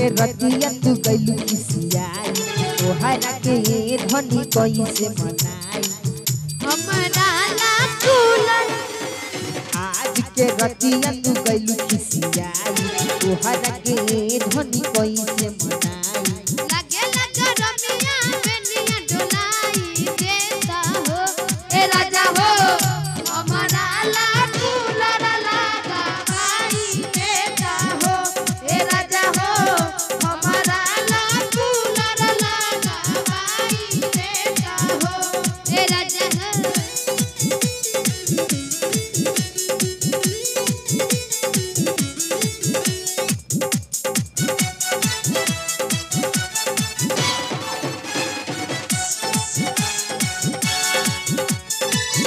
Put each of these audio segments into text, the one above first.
के रतिया तू गइलू खिसियाई तोहरा के धनी कैसे मनाई हमरा ला कूलर आज के रतिया तू गइलू खिसियाई तोहरा के धनी कैसे मनाई लगे लगे रमिया बेनिया डोलाई देता हो ए राजा हो हमरा ला कूलर लगा भाई देता हो ए राजा हो हमरा ला कूलर लगा भाई देता हो ए राजा हो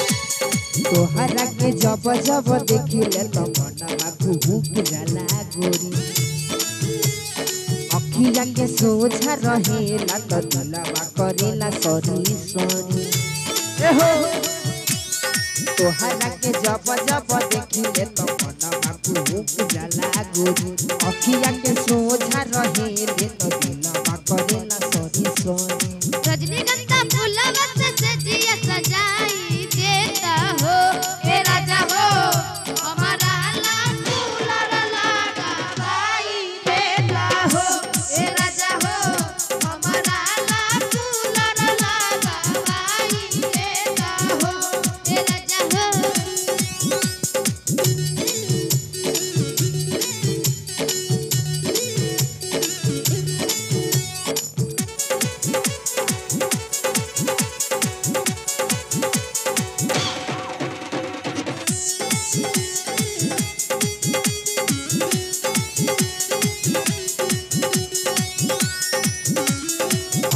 तोहरा के जब जब देखिले तो मनवा कुहुक जाला गोरी अखिया के सोझा रहेला तो दिलवा करेला सरी सरी ए हो तोहरा के जब जब देखिले तो मनवा कुहुक जाला गोरी अखिया के सोझा रहेले तो दिलवा करेला सरी सरी रजनीगंधा फूलवा से जिया सजाई देता हो ए राजा हो हमारा ला कूलर लगा भाई देता हो ए राजा हो हमारा ला कूलर लगा भाई देता हो ए राजा हो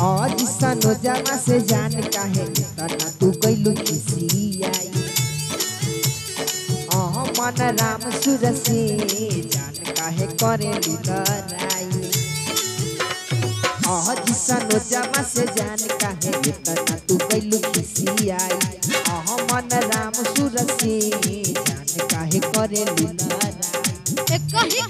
आज सनो जमा से जान काहे इतना तू गइलू खिसियाई मन राम सुर से जान काहे करे लड़ाई आज सनो जमा से जान काहे इतना तू गइलू खिसियाई मन राम सुर से जान काहे करे लड़ाई एक कहीं